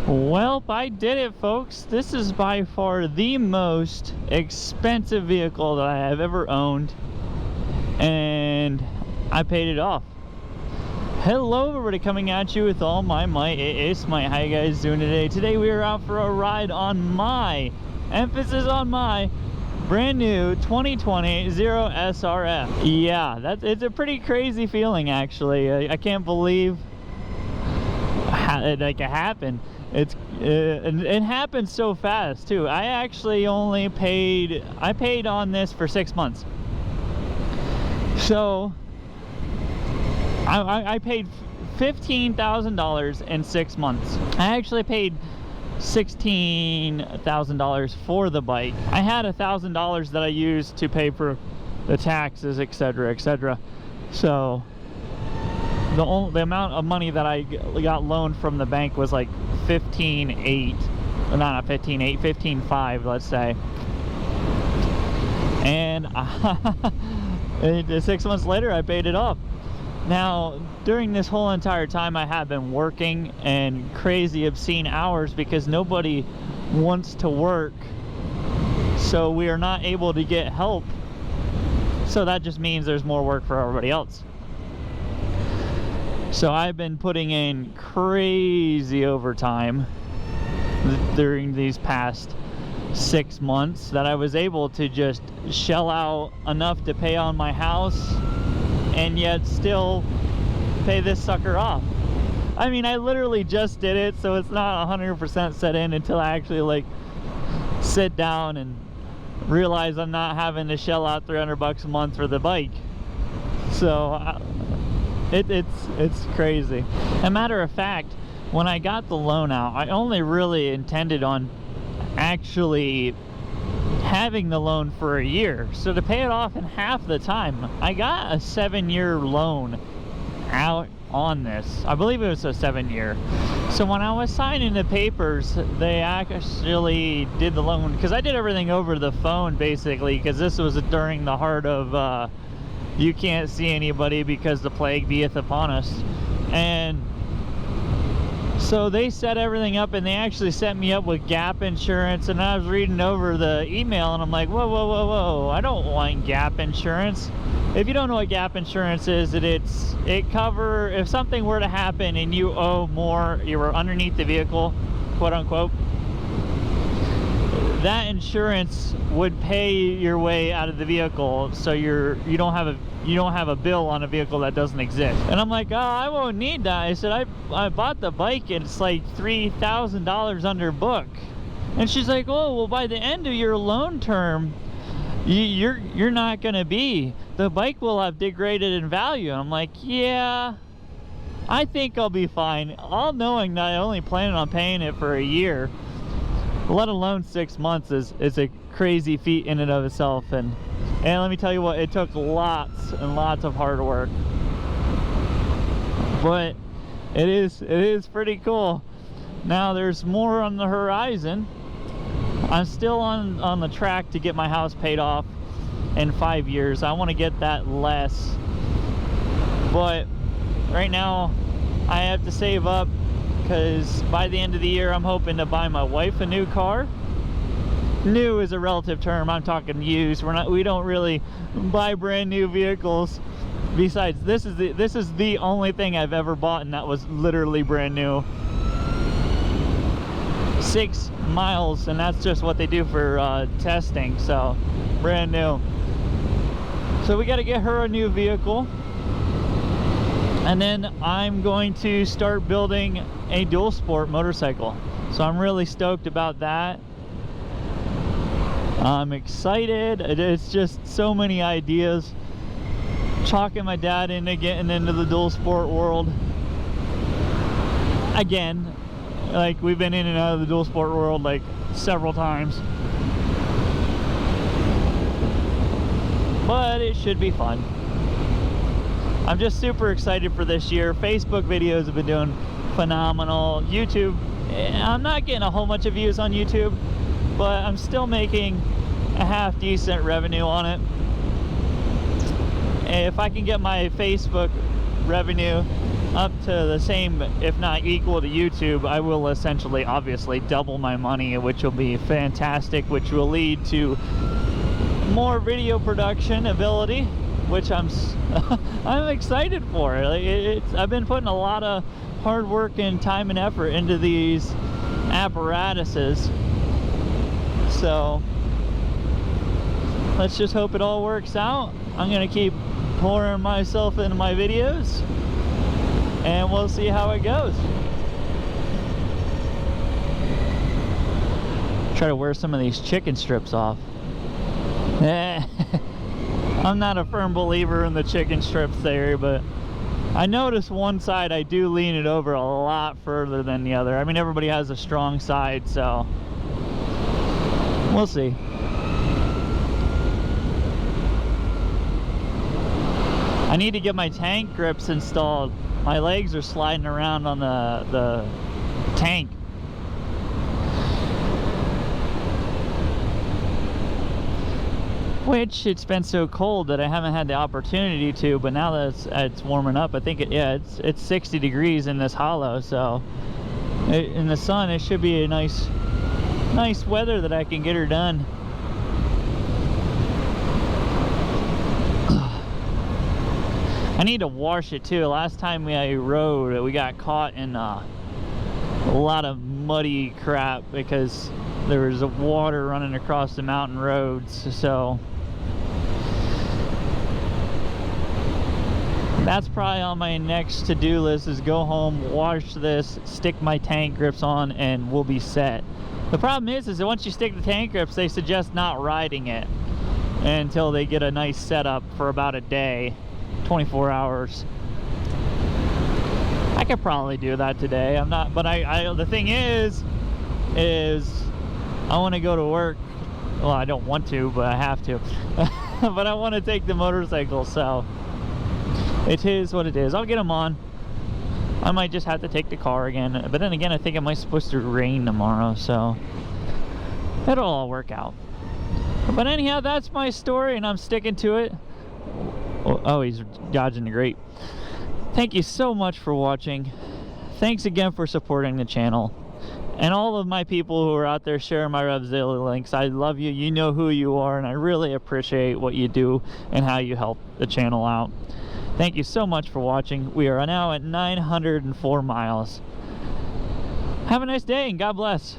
Well, I did it, folks. This is by far the most expensive vehicle that I have ever owned, and I paid it off. Hello everybody, coming at you with all my might. It is Smite. How you guys doing today? Today we are out for a ride on my, emphasis on my, brand new 2020 Zero SRF. Yeah, it's a pretty crazy feeling, actually. I can't believe it happened. It happened so fast too. I actually only paid on this for 6 months. So I paid $15,000 in 6 months. I actually paid $16,000 for the bike. I had $1,000 that I used to pay for the taxes, etc., etc. So the amount of money that I got loaned from the bank was like 15.8, not 15.8, 15.5, let's say. And 6 months later, I paid it off. Now, during this whole entire time, I have been working and crazy obscene hours because nobody wants to work, so we are not able to get help. So that just means there's more work for everybody else. So I've been putting in crazy overtime during these past 6 months that I was able to just shell out enough to pay on my house and yet still pay this sucker off. I mean, I literally just did it, so it's not 100% set in until I actually like sit down and realize I'm not having to shell out $300 a month for the bike. So it's crazy. As a matter of fact, when I got the loan out, I only really intended on actually having the loan for a year. So to pay it off in half the time, I got a 7-year loan out on this. I believe it was a 7-year. So when I was signing the papers, they actually did the loan, because I did everything over the phone basically, because this was during the heart of you can't see anybody because the plague beeth upon us. And so they set everything up, and they actually set me up with gap insurance. And I was reading over the email and I'm like, whoa, whoa, whoa, whoa, I don't want gap insurance. If you don't know what gap insurance is, it cover if something were to happen and you owe more, you were underneath the vehicle, quote unquote, that insurance would pay your way out of the vehicle, so you don't have a bill on a vehicle that doesn't exist. And I'm like, oh, I won't need that. I said, I bought the bike and it's like $3,000 under book. And she's like, oh, well, by the end of your loan term, you're not gonna be. The bike will have degraded in value. And I'm like, yeah, I think I'll be fine. All knowing that I only plan on paying it for a year, let alone 6 months, is a crazy feat in and of itself. And let me tell you what, it took lots and lots of hard work, but it is pretty cool. Now there's more on the horizon. I'm still on the track to get my house paid off in 5 years. I want to get that less, but right now I have to save up, because by the end of the year I'm hoping to buy my wife a new car. New is a relative term. I'm talking used. We don't really buy brand new vehicles. Besides, this is the only thing I've ever bought, and that was literally brand new. 6 miles, and that's just what they do for testing. So brand new. So we got to get her a new vehicle, and then I'm going to start building a dual sport motorcycle. So I'm really stoked about that. I'm excited. It's just so many ideas. Chalking my dad into getting into the dual sport world again. Like, we've been in and out of the dual sport world like several times, but it should be fun. I'm just super excited for this year. Facebook videos have been doing phenomenal. YouTube, I'm not getting a whole bunch of views on YouTube, but I'm still making a half decent revenue on it. And if I can get my Facebook revenue up to the same, if not equal to YouTube, I will essentially, obviously, double my money, which will be fantastic, which will lead to more video production ability, which I'm excited for. I've been putting a lot of hard work and time and effort into these apparatuses, so let's just hope it all works out. I'm gonna keep pouring myself into my videos, and we'll see how it goes. Try to wear some of these chicken strips off. I'm not a firm believer in the chicken strips theory, but I notice one side I do lean it over a lot further than the other. I mean, everybody has a strong side, so we'll see. I need to get my tank grips installed. My legs are sliding around on the tank. Which, it's been so cold that I haven't had the opportunity to, but now that it's warming up, I think it's 60 degrees in this hollow, so in the sun it should be a nice weather that I can get her done. I need to wash it too. Last time I rode, we got caught in a lot of muddy crap because there was water running across the mountain roads, so that's probably on my next to-do list, is go home, wash this, stick my tank grips on, and we'll be set. The problem is that once you stick the tank grips, they suggest not riding it until they get a nice setup for about a day, 24 hours. I could probably do that today. I'm not, but the thing is I want to go to work. Well, I don't want to, but I have to. But I want to take the motorcycle, so it is what it is. I'll get them on. I might just have to take the car again, but then again, I think it might supposed to rain tomorrow, so it'll all work out. But anyhow, that's my story, and I'm sticking to it. Oh, he's dodging the grate. Thank you so much for watching. Thanks again for supporting the channel. And all of my people who are out there sharing my Revzilla links, I love you. You know who you are, and I really appreciate what you do and how you help the channel out. Thank you so much for watching. We are now at 904 miles. Have a nice day, and God bless.